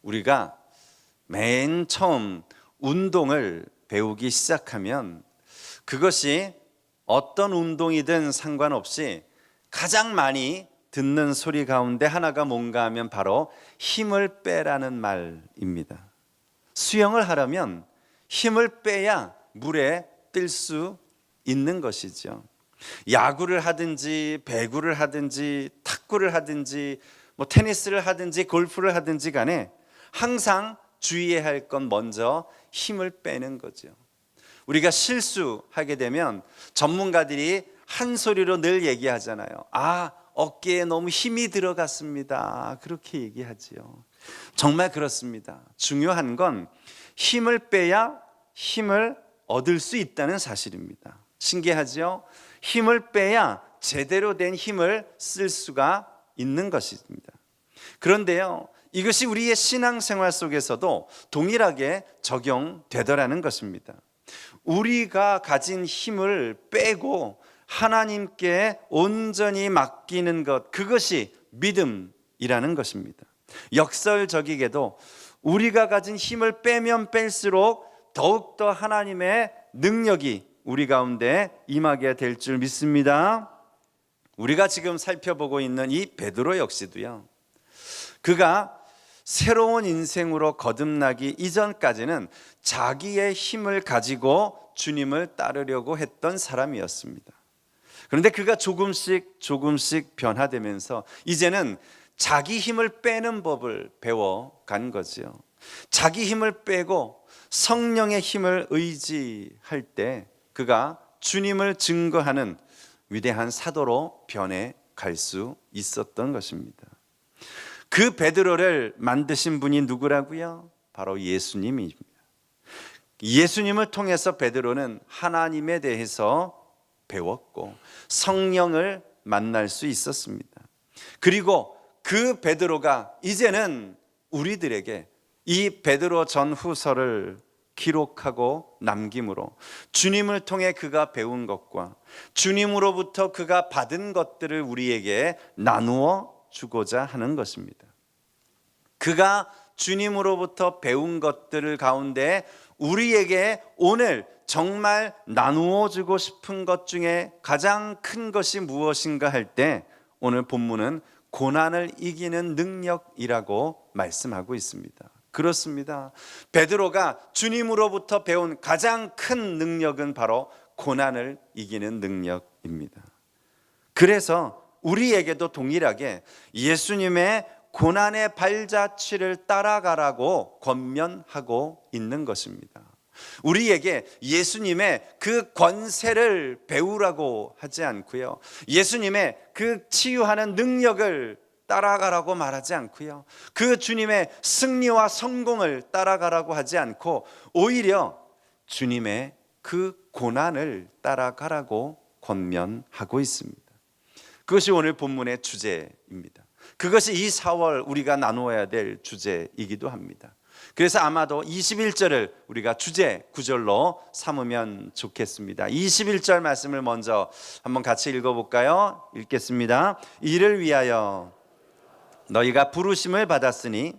우리가 맨 처음 운동을 배우기 시작하면 그것이 어떤 운동이든 상관없이 가장 많이 듣는 소리 가운데 하나가 뭔가 하면 바로 힘을 빼라는 말입니다. 수영을 하려면 힘을 빼야 물에 뜰 수 있는 것이죠. 야구를 하든지 배구를 하든지 탁구를 하든지 테니스를 하든지 골프를 하든지 간에 항상 주의해야 할 건 먼저 힘을 빼는 거죠. 우리가 실수하게 되면 전문가들이 한 소리로 늘 얘기하잖아요. 어깨에 너무 힘이 들어갔습니다. 그렇게 얘기하지요. 정말 그렇습니다. 중요한 건 힘을 빼야 힘을 얻을 수 있다는 사실입니다. 신기하죠? 힘을 빼야 제대로 된 힘을 쓸 수가 있는 것입니다. 그런데요, 이것이 우리의 신앙생활 속에서도 동일하게 적용되더라는 것입니다. 우리가 가진 힘을 빼고 하나님께 온전히 맡기는 것, 그것이 믿음이라는 것입니다. 역설적이게도 우리가 가진 힘을 빼면 뺄수록 더욱더 하나님의 능력이 우리 가운데 임하게 될 줄 믿습니다. 우리가 지금 살펴보고 있는 이 베드로 역시도요, 그가 새로운 인생으로 거듭나기 이전까지는 자기의 힘을 가지고 주님을 따르려고 했던 사람이었습니다. 그런데 그가 조금씩 변화되면서 이제는 자기 힘을 빼는 법을 배워간 거죠. 자기 힘을 빼고 성령의 힘을 의지할 때 그가 주님을 증거하는 위대한 사도로 변해갈 수 있었던 것입니다. 그 베드로를 만드신 분이 누구라고요? 바로 예수님입니다. 예수님을 통해서 베드로는 하나님에 대해서 배웠고 성령을 만날 수 있었습니다. 그리고 그 베드로가 이제는 우리들에게 이 베드로 전후서를 기록하고 남김으로 주님을 통해 그가 배운 것과 주님으로부터 그가 받은 것들을 우리에게 나누어 주고자 하는 것입니다. 그가 주님으로부터 배운 것들을 가운데 우리에게 오늘 정말 나누어 주고 싶은 것 중에 가장 큰 것이 무엇인가 할 때 오늘 본문은 고난을 이기는 능력이라고 말씀하고 있습니다. 그렇습니다. 베드로가 주님으로부터 배운 가장 큰 능력은 바로 고난을 이기는 능력입니다. 그래서 우리에게도 동일하게 예수님의 고난의 발자취를 따라가라고 권면하고 있는 것입니다. 우리에게 예수님의 그 권세를 배우라고 하지 않고요, 예수님의 그 치유하는 능력을 따라가라고 말하지 않고요, 그 주님의 승리와 성공을 따라가라고 하지 않고 오히려 주님의 그 고난을 따라가라고 권면하고 있습니다. 그것이 오늘 본문의 주제입니다. 그것이 이 4월 우리가 나누어야 될 주제이기도 합니다. 그래서 아마도 21절을 우리가 주제 구절로 삼으면 좋겠습니다. 21절 말씀을 먼저 한번 같이 읽어볼까요? 읽겠습니다. 이를 위하여 너희가 부르심을 받았으니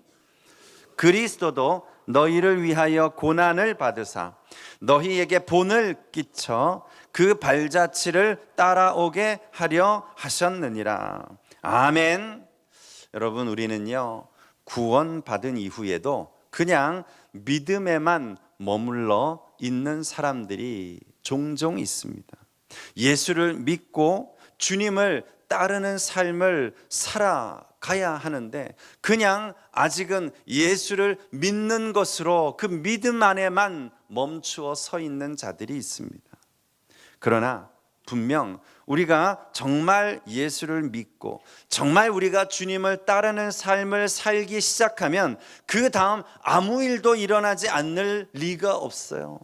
그리스도도 너희를 위하여 고난을 받으사 너희에게 본을 끼쳐 그 발자취를 따라오게 하려 하셨느니라. 아멘. 여러분, 우리는요 구원받은 이후에도 그냥 믿음에만 머물러 있는 사람들이 종종 있습니다. 예수를 믿고 주님을 따르는 삶을 살아가야 하는데 그냥 아직은 예수를 믿는 것으로 그 믿음 안에만 멈추어 서 있는 자들이 있습니다. 그러나 분명 우리가 정말 예수를 믿고 정말 우리가 주님을 따르는 삶을 살기 시작하면 그 다음 아무 일도 일어나지 않을 리가 없어요.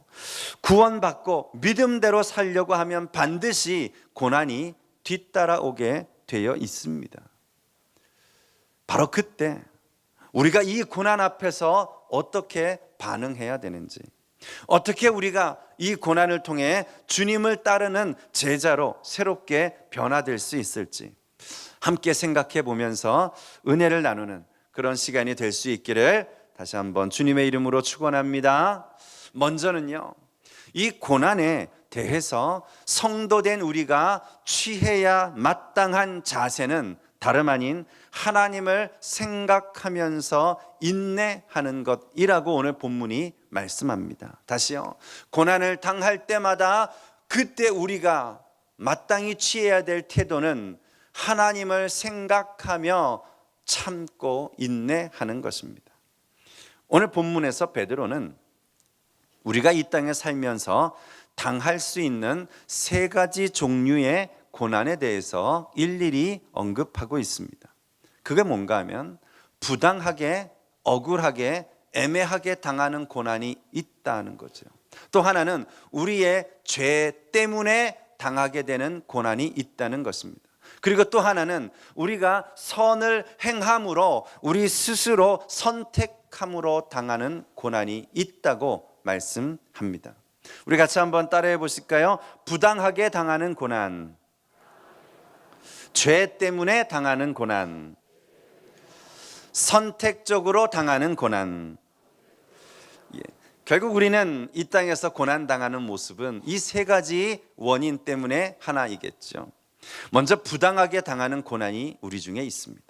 구원받고 믿음대로 살려고 하면 반드시 고난이 뒤따라오게 되어 있습니다. 바로 그때 우리가 이 고난 앞에서 어떻게 반응해야 되는지, 어떻게 우리가 이 고난을 통해 주님을 따르는 제자로 새롭게 변화될 수 있을지 함께 생각해 보면서 은혜를 나누는 그런 시간이 될 수 있기를 다시 한번 주님의 이름으로 축원합니다. 먼저는요, 이 고난에 대해서 성도된 우리가 취해야 마땅한 자세는 다름 아닌 하나님을 생각하면서 인내하는 것이라고 오늘 본문이 말씀합니다. 다시요, 고난을 당할 때마다 그때 우리가 마땅히 취해야 될 태도는 하나님을 생각하며 참고 인내하는 것입니다. 오늘 본문에서 베드로는 우리가 이 땅에 살면서 당할 수 있는 세 가지 종류의 고난에 대해서 일일이 언급하고 있습니다. 그게 뭔가 하면 부당하게, 억울하게, 애매하게 당하는 고난이 있다는 거죠. 또 하나는 우리의 죄 때문에 당하게 되는 고난이 있다는 것입니다. 그리고 또 하나는 우리가 선을 행함으로 우리 스스로 선택함으로 당하는 고난이 있다고 말씀합니다. 우리 같이 한번 따라해 보실까요? 부당하게 당하는 고난, 죄 때문에 당하는 고난, 선택적으로 당하는 고난. 결국 우리는 이 땅에서 고난당하는 모습은 이 세 가지 원인 때문에 하나이겠죠. 먼저 부당하게 당하는 고난이 우리 중에 있습니다.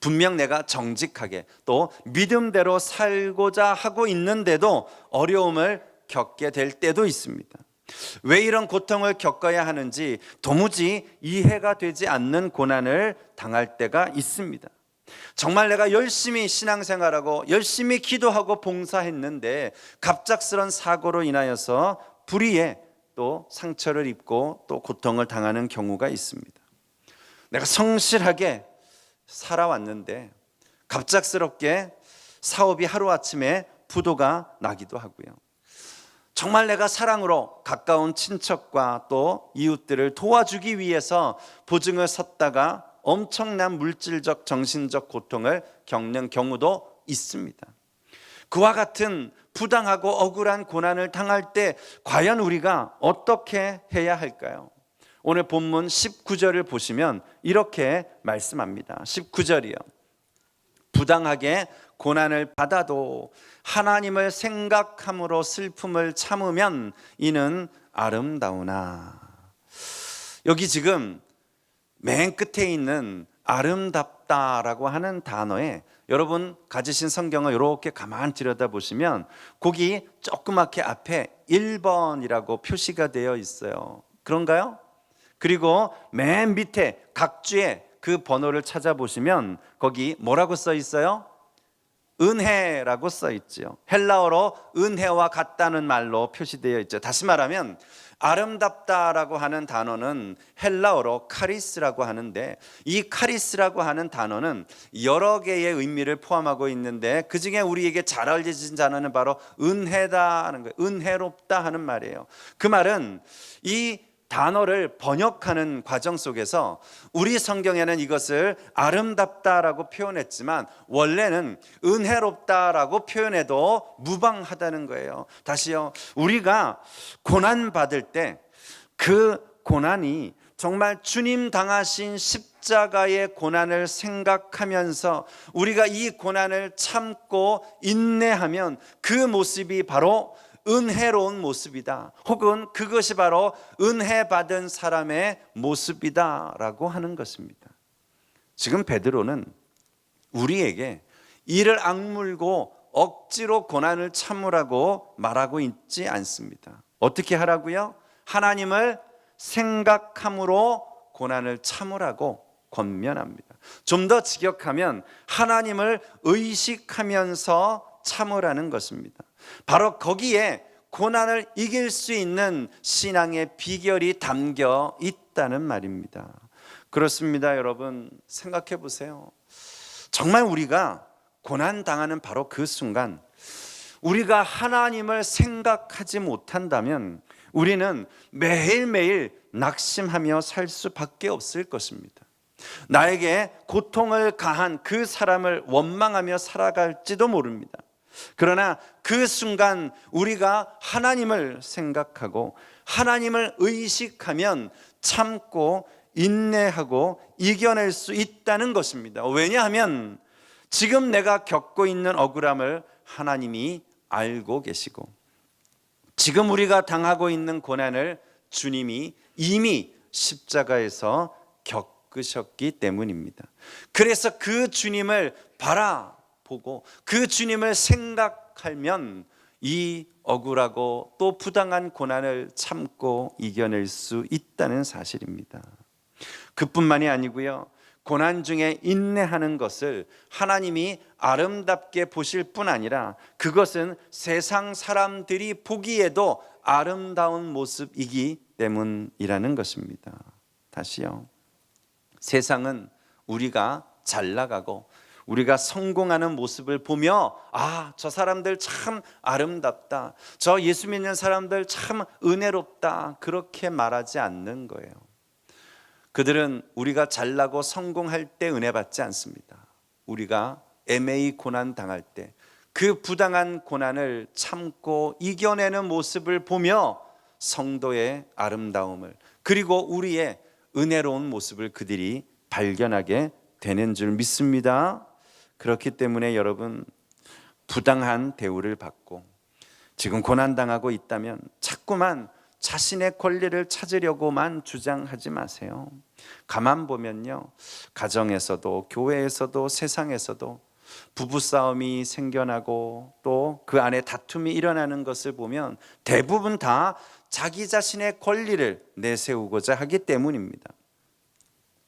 분명 내가 정직하게 또 믿음대로 살고자 하고 있는데도 어려움을 겪게 될 때도 있습니다. 왜 이런 고통을 겪어야 하는지 도무지 이해가 되지 않는 고난을 당할 때가 있습니다. 정말 내가 열심히 신앙생활하고 열심히 기도하고 봉사했는데 갑작스런 사고로 인하여서 불의에 또 상처를 입고 또 고통을 당하는 경우가 있습니다. 내가 성실하게 살아왔는데 갑작스럽게 사업이 하루아침에 부도가 나기도 하고요. 정말 내가 사랑으로 가까운 친척과 또 이웃들을 도와주기 위해서 보증을 섰다가 엄청난 물질적, 정신적 고통을 겪는 경우도 있습니다. 그와 같은 부당하고 억울한 고난을 당할 때 과연 우리가 어떻게 해야 할까요? 오늘 본문 19절을 보시면 이렇게 말씀합니다. 19절이요. 부당하게 고난을 받아도 하나님을 생각함으로 슬픔을 참으면 이는 아름다우나. 여기 지금 맨 끝에 있는 아름답다라고 하는 단어에 여러분 가지신 성경을 이렇게 가만히 들여다보시면 거기 조그맣게 앞에 1번이라고 표시가 되어 있어요. 그런가요? 그리고 맨 밑에 각주에 그 번호를 찾아보시면 거기 뭐라고 써 있어요? 은혜라고 써 있죠. 헬라어로 은혜와 같다는 말로 표시되어 있죠. 다시 말하면 아름답다라고 하는 단어는 헬라어로 카리스라고 하는데 이 카리스라고 하는 단어는 여러 개의 의미를 포함하고 있는데 그중에 우리에게 잘 알려진 단어는 바로 은혜다 하는 거예요. 은혜롭다 하는 말이에요. 그 말은 이 단어를 번역하는 과정 속에서 우리 성경에는 이것을 아름답다라고 표현했지만 원래는 은혜롭다라고 표현해도 무방하다는 거예요. 다시요, 우리가 고난받을 때 그 고난이 정말 주님 당하신 십자가의 고난을 생각하면서 우리가 이 고난을 참고 인내하면 그 모습이 바로 은혜로운 모습이다. 혹은 그것이 바로 은혜 받은 사람의 모습이다라고 하는 것입니다. 지금 베드로는 우리에게 이를 악물고 억지로 고난을 참으라고 말하고 있지 않습니다. 어떻게 하라고요? 하나님을 생각함으로 고난을 참으라고 권면합니다. 좀 더 직역하면 하나님을 의식하면서 참으라는 것입니다. 바로 거기에 고난을 이길 수 있는 신앙의 비결이 담겨 있다는 말입니다. 그렇습니다. 여러분 생각해 보세요. 정말 우리가 고난 당하는 바로 그 순간 우리가 하나님을 생각하지 못한다면 우리는 매일매일 낙심하며 살 수밖에 없을 것입니다. 나에게 고통을 가한 그 사람을 원망하며 살아갈지도 모릅니다. 그러나 그 순간 우리가 하나님을 생각하고 하나님을 의식하면 참고 인내하고 이겨낼 수 있다는 것입니다. 왜냐하면 지금 내가 겪고 있는 억울함을 하나님이 알고 계시고, 지금 우리가 당하고 있는 고난을 주님이 이미 십자가에서 겪으셨기 때문입니다. 그래서 그 주님을 바라보고 그 주님을 생각하면 이 억울하고 또 부당한 고난을 참고 이겨낼 수 있다는 사실입니다. 그뿐만이 아니고요, 고난 중에 인내하는 것을 하나님이 아름답게 보실 뿐 아니라 그것은 세상 사람들이 보기에도 아름다운 모습이기 때문이라는 것입니다. 다시요, 세상은 우리가 잘 나가고 우리가 성공하는 모습을 보며 저 사람들 참 아름답다, 저 예수 믿는 사람들 참 은혜롭다, 그렇게 말하지 않는 거예요. 그들은 우리가 잘나고 성공할 때 은혜 받지 않습니다. 우리가 애매히 고난 당할 때 그 부당한 고난을 참고 이겨내는 모습을 보며 성도의 아름다움을, 그리고 우리의 은혜로운 모습을 그들이 발견하게 되는 줄 믿습니다. 그렇기 때문에 여러분, 부당한 대우를 받고 지금 고난당하고 있다면 자꾸만 자신의 권리를 찾으려고만 주장하지 마세요. 가만 보면요, 가정에서도 교회에서도 세상에서도 부부싸움이 생겨나고 또 그 안에 다툼이 일어나는 것을 보면 대부분 다 자기 자신의 권리를 내세우고자 하기 때문입니다.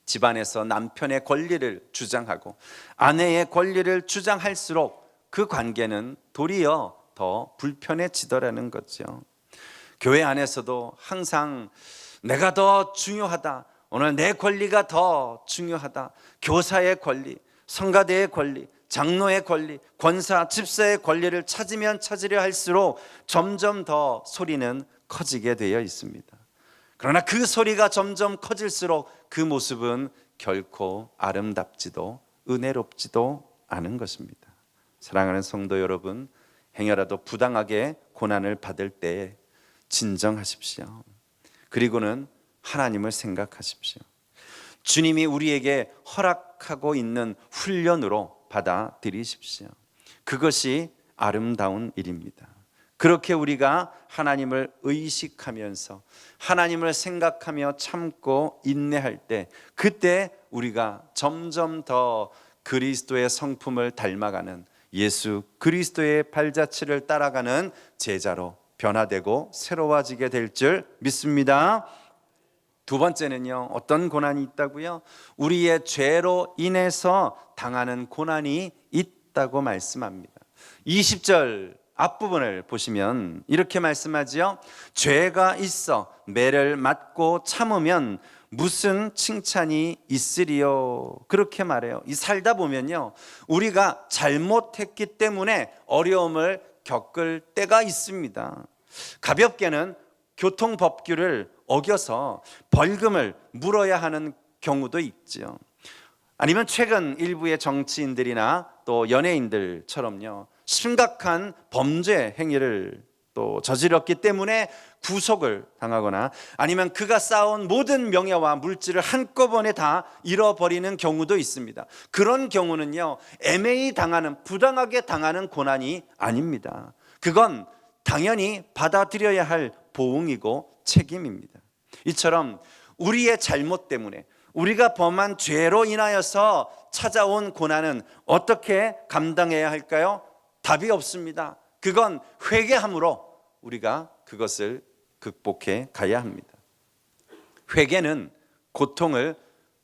집안에서 남편의 권리를 주장하고 아내의 권리를 주장할수록 그 관계는 도리어 더 불편해지더라는 거죠. 교회 안에서도 항상 내가 더 중요하다, 오늘 내 권리가 더 중요하다, 교사의 권리, 성가대의 권리, 장로의 권리, 권사, 집사의 권리를 찾으면 찾으려 할수록 점점 더 소리는 커지게 되어 있습니다. 그러나 그 소리가 점점 커질수록 그 모습은 결코 아름답지도 은혜롭지도 않은 것입니다. 사랑하는 성도 여러분, 행여라도 부당하게 고난을 받을 때에 진정하십시오. 그리고는 하나님을 생각하십시오. 주님이 우리에게 허락하고 있는 훈련으로 받아들이십시오. 그것이 아름다운 일입니다. 그렇게 우리가 하나님을 의식하면서 하나님을 생각하며 참고 인내할 때, 그때 우리가 점점 더 그리스도의 성품을 닮아가는, 예수 그리스도의 발자취를 따라가는 제자로 변화되고 새로워지게 될 줄 믿습니다. 두 번째는요, 어떤 고난이 있다고요? 우리의 죄로 인해서 당하는 고난이 있다고 말씀합니다. 20절 앞부분을 보시면 이렇게 말씀하지요. 죄가 있어 매를 맞고 참으면 무슨 칭찬이 있으리요? 그렇게 말해요. 이 살다 보면요, 우리가 잘못했기 때문에 어려움을 겪을 때가 있습니다. 가볍게는 교통법규를 어겨서 벌금을 물어야 하는 경우도 있죠. 아니면 최근 일부의 정치인들이나 또 연예인들처럼요, 심각한 범죄 행위를 또 저질렀기 때문에 구속을 당하거나 아니면 그가 쌓아온 모든 명예와 물질을 한꺼번에 다 잃어버리는 경우도 있습니다. 그런 경우는요, 애매히 당하는, 부당하게 당하는 고난이 아닙니다. 그건 당연히 받아들여야 할 보응이고 책임입니다. 이처럼 우리의 잘못 때문에, 우리가 범한 죄로 인하여서 찾아온 고난은 어떻게 감당해야 할까요? 답이 없습니다. 그건 회개함으로 우리가 그것을 극복해 가야 합니다. 회개는 고통을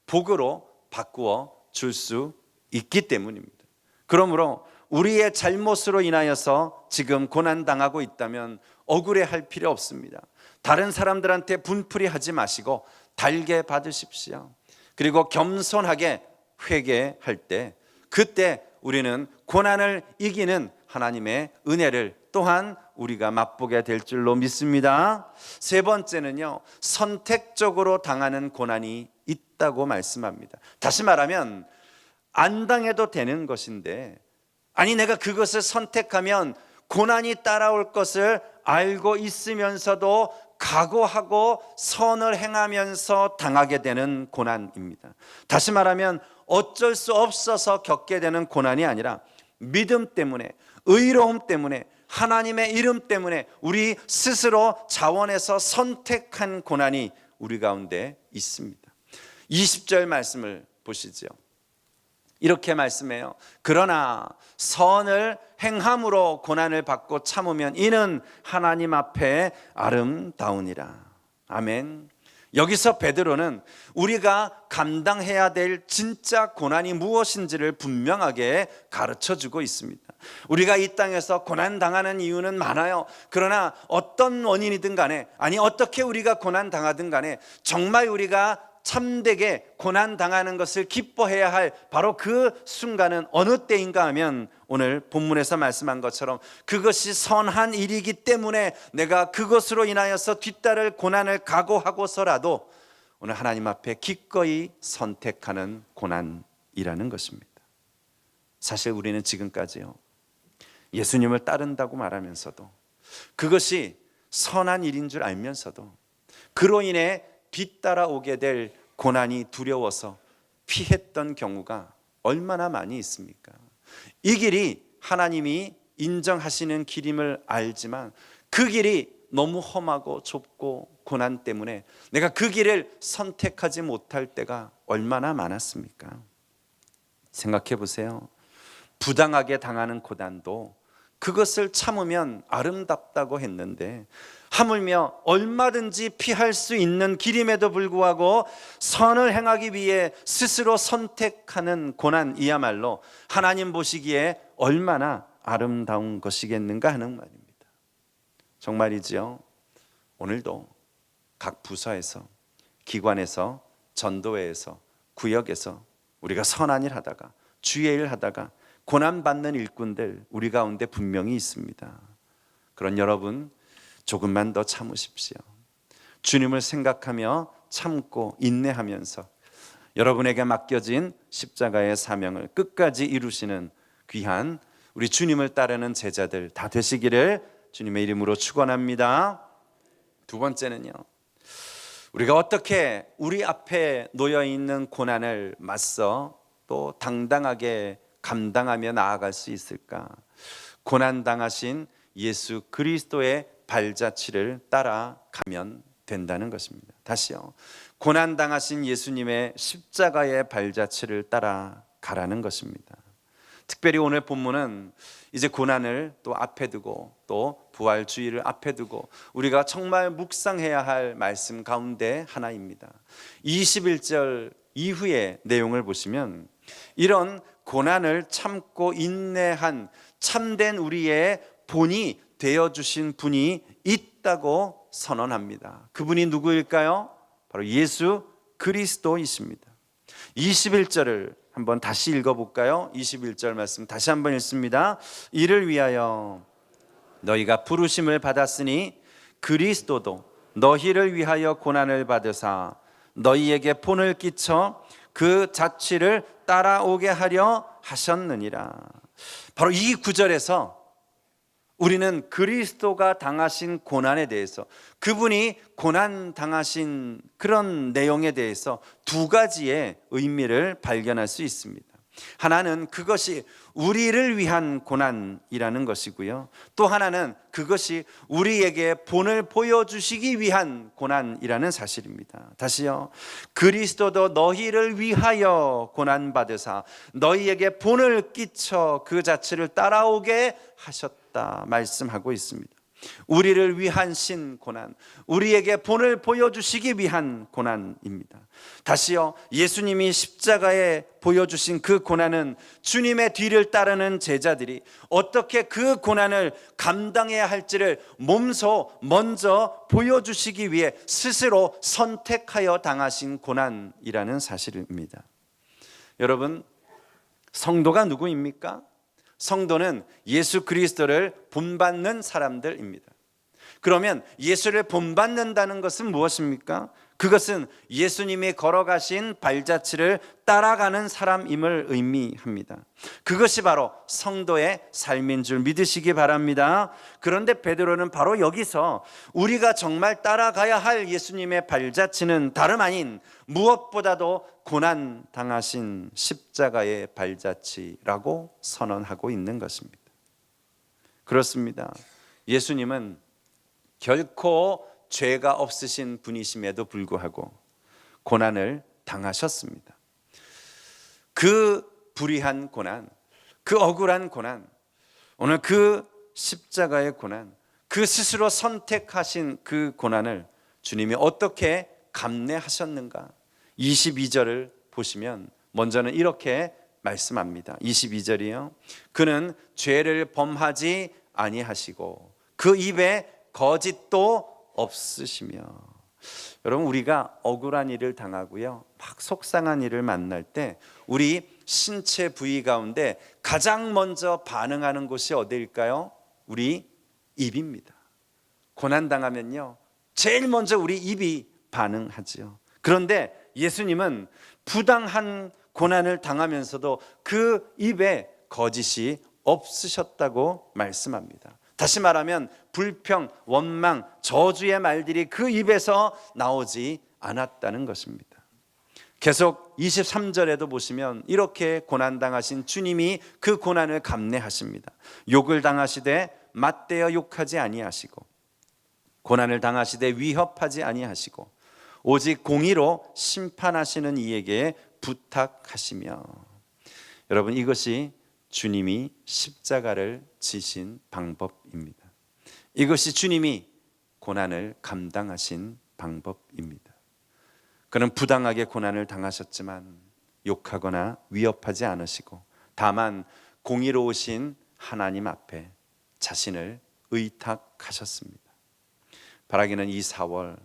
복으로 바꾸어 줄 수 있기 때문입니다. 그러므로 우리의 잘못으로 인하여서 지금 고난당하고 있다면 억울해할 필요 없습니다. 다른 사람들한테 분풀이하지 마시고 달게 받으십시오. 그리고 겸손하게 회개할 때, 그때 우리는 고난을 이기는 하나님의 은혜를 또한 우리가 맛보게 될 줄로 믿습니다. 세 번째는요, 선택적으로 당하는 고난이 있다고 말씀합니다. 다시 말하면 안 당해도 되는 것인데, 아니 내가 그것을 선택하면 고난이 따라올 것을 알고 있으면서도 각오하고 선을 행하면서 당하게 되는 고난입니다. 다시 말하면 어쩔 수 없어서 겪게 되는 고난이 아니라 믿음 때문에, 의로움 때문에, 하나님의 이름 때문에 우리 스스로 자원해서 선택한 고난이 우리 가운데 있습니다. 20절 말씀을 보시죠. 이렇게 말씀해요. 그러나 선을 행함으로 고난을 받고 참으면 이는 하나님 앞에 아름다우니라. 아멘. 여기서 베드로는 우리가 감당해야 될 진짜 고난이 무엇인지를 분명하게 가르쳐주고 있습니다. 우리가 이 땅에서 고난당하는 이유는 많아요. 그러나 어떤 원인이든 간에, 아니 어떻게 우리가 고난당하든 간에 정말 우리가 참되게 고난당하는 것을 기뻐해야 할 바로 그 순간은 어느 때인가 하면 오늘 본문에서 말씀한 것처럼 그것이 선한 일이기 때문에 내가 그것으로 인하여서 뒤따를 고난을 각오하고서라도 오늘 하나님 앞에 기꺼이 선택하는 고난이라는 것입니다. 사실 우리는 지금까지요, 예수님을 따른다고 말하면서도 그것이 선한 일인 줄 알면서도 그로 인해 뒤따라오게 될 고난이 두려워서 피했던 경우가 얼마나 많이 있습니까? 이 길이 하나님이 인정하시는 길임을 알지만 그 길이 너무 험하고 좁고 고난 때문에 내가 그 길을 선택하지 못할 때가 얼마나 많았습니까? 생각해 보세요. 부당하게 당하는 고난도 그것을 참으면 아름답다고 했는데 하물며 얼마든지 피할 수 있는 길임에도 불구하고 선을 행하기 위해 스스로 선택하는 고난이야말로 하나님 보시기에 얼마나 아름다운 것이겠는가 하는 말입니다. 정말이지요. 오늘도 각 부서에서, 기관에서, 전도회에서, 구역에서 우리가 선한 일 하다가, 주의 일 하다가 고난받는 일꾼들 우리 가운데 분명히 있습니다. 그런 여러분, 조금만 더 참으십시오. 주님을 생각하며 참고 인내하면서 여러분에게 맡겨진 십자가의 사명을 끝까지 이루시는 귀한 우리 주님을 따르는 제자들 다 되시기를 주님의 이름으로 축원합니다. 두 번째는요, 우리가 어떻게 우리 앞에 놓여 있는 고난을 맞서 또 당당하게 감당하며 나아갈 수 있을까? 고난 당하신 예수 그리스도의 발자취를 따라가면 된다는 것입니다. 다시요, 고난 당하신 예수님의 십자가의 발자취를 따라가라는 것입니다. 특별히 오늘 본문은 이제 고난을 또 앞에 두고 또 부활주의를 앞에 두고 우리가 정말 묵상해야 할 말씀 가운데 하나입니다. 21절 이후의 내용을 보시면 이런 고난을 참고 인내한 참된 우리의 본이 되어주신 분이 있다고 선언합니다. 그분이 누구일까요? 바로 예수 그리스도이십니다. 21절을 한번 다시 읽어볼까요? 21절 말씀 다시 한번 읽습니다. 이를 위하여 너희가 부르심을 받았으니 그리스도도 너희를 위하여 고난을 받으사 너희에게 본을 끼쳐 그 자취를 따라오게 하려 하셨느니라. 바로 이 구절에서 우리는 그리스도가 당하신 고난에 대해서, 그분이 고난 당하신 그런 내용에 대해서 두 가지의 의미를 발견할 수 있습니다. 하나는 그것이 우리를 위한 고난이라는 것이고요, 또 하나는 그것이 우리에게 본을 보여주시기 위한 고난이라는 사실입니다. 다시요, 그리스도도 너희를 위하여 고난받으사 너희에게 본을 끼쳐 그 자취를 따라오게 하셨다 말씀하고 있습니다. 우리를 위한 신 고난, 우리에게 본을 보여주시기 위한 고난입니다. 다시요, 예수님이 십자가에 보여주신 그 고난은 주님의 뒤를 따르는 제자들이 어떻게 그 고난을 감당해야 할지를 몸소 먼저 보여주시기 위해 스스로 선택하여 당하신 고난이라는 사실입니다. 여러분, 성도가 누구입니까? 성도는 예수 그리스도를 본받는 사람들입니다. 그러면 예수를 본받는다는 것은 무엇입니까? 그것은 예수님이 걸어가신 발자취를 따라가는 사람임을 의미합니다. 그것이 바로 성도의 삶인 줄 믿으시기 바랍니다. 그런데 베드로는 바로 여기서 우리가 정말 따라가야 할 예수님의 발자취는 다름 아닌 무엇보다도 고난 당하신 십자가의 발자취라고 선언하고 있는 것입니다. 그렇습니다. 예수님은 결코 죄가 없으신 분이심에도 불구하고 고난을 당하셨습니다. 그 불의한 고난, 그 억울한 고난, 오늘 그 십자가의 고난, 그 스스로 선택하신 그 고난을 주님이 어떻게 감내하셨는가? 22절을 보시면 먼저는 이렇게 말씀합니다. 22절이요. 그는 죄를 범하지 아니하시고 그 입에 거짓도 없으시며. 여러분, 우리가 억울한 일을 당하고요, 막 속상한 일을 만날 때 우리 신체 부위 가운데 가장 먼저 반응하는 곳이 어디일까요? 우리 입입니다. 고난당하면요, 제일 먼저 우리 입이 반응하죠. 그런데 예수님은 부당한 고난을 당하면서도 그 입에 거짓이 없으셨다고 말씀합니다. 다시 말하면 불평, 원망, 저주의 말들이 그 입에서 나오지 않았다는 것입니다. 계속 23절에도 보시면 이렇게 고난당하신 주님이 그 고난을 감내하십니다. 욕을 당하시되 맞대어 욕하지 아니하시고 고난을 당하시되 위협하지 아니하시고 오직 공의로 심판하시는 이에게 부탁하시며. 여러분, 이것이 주님이 십자가를 지신 방법입니다. 이것이 주님이 고난을 감당하신 방법입니다. 그는 부당하게 고난을 당하셨지만 욕하거나 위협하지 않으시고 다만 공의로우신 하나님 앞에 자신을 의탁하셨습니다. 바라기는 이 4월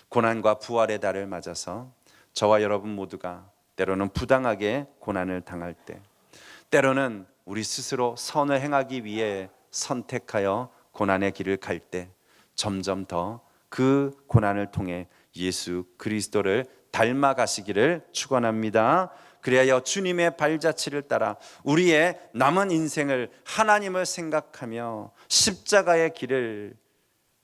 고난과 부활의 달을 맞아서 저와 여러분 모두가 때로는 부당하게 고난을 당할 때, 때로는 우리 스스로 선을 행하기 위해 선택하여 고난의 길을 갈 때 점점 더 그 고난을 통해 예수 그리스도를 닮아가시기를 축원합니다. 그리하여 주님의 발자취를 따라 우리의 남은 인생을 하나님을 생각하며 십자가의 길을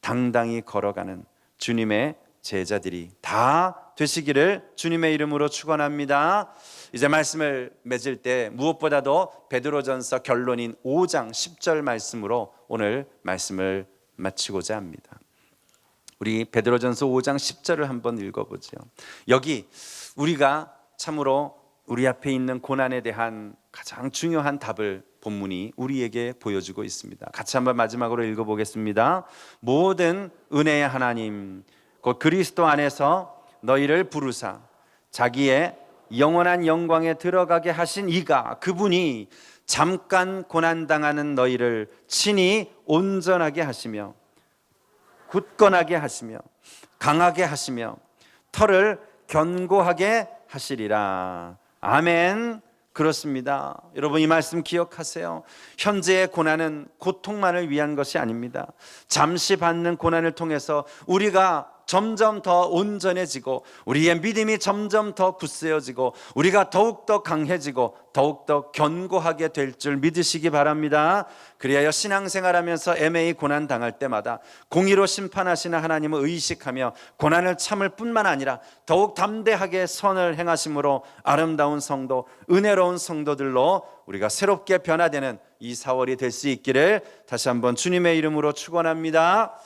당당히 걸어가는 주님의 제자들이 다 되시기를 주님의 이름으로 축원합니다. 이제 말씀을 맺을 때 무엇보다도 베드로전서 결론인 5장 10절 말씀으로 오늘 말씀을 마치고자 합니다. 우리 베드로전서 5장 10절을 한번 읽어보죠. 여기 우리가 참으로 우리 앞에 있는 고난에 대한 가장 중요한 답을 본문이 우리에게 보여주고 있습니다. 같이 한번 마지막으로 읽어보겠습니다. 모든 은혜의 하나님 곧 그리스도 안에서 너희를 부르사 자기의 영원한 영광에 들어가게 하신 이가, 그분이 잠깐 고난당하는 너희를 친히 온전하게 하시며 굳건하게 하시며 강하게 하시며 털을 견고하게 하시리라. 아멘. 그렇습니다. 여러분, 이 말씀 기억하세요. 현재의 고난은 고통만을 위한 것이 아닙니다. 잠시 받는 고난을 통해서 우리가 점점 더 온전해지고 우리의 믿음이 점점 더 굳세어지고 우리가 더욱더 강해지고 더욱더 견고하게 될 줄 믿으시기 바랍니다. 그리하여 신앙생활하면서 애매히 고난 당할 때마다 공의로 심판하시는 하나님을 의식하며 고난을 참을 뿐만 아니라 더욱 담대하게 선을 행하심으로 아름다운 성도, 은혜로운 성도들로 우리가 새롭게 변화되는 이 4월이 될 수 있기를 다시 한번 주님의 이름으로 축원합니다.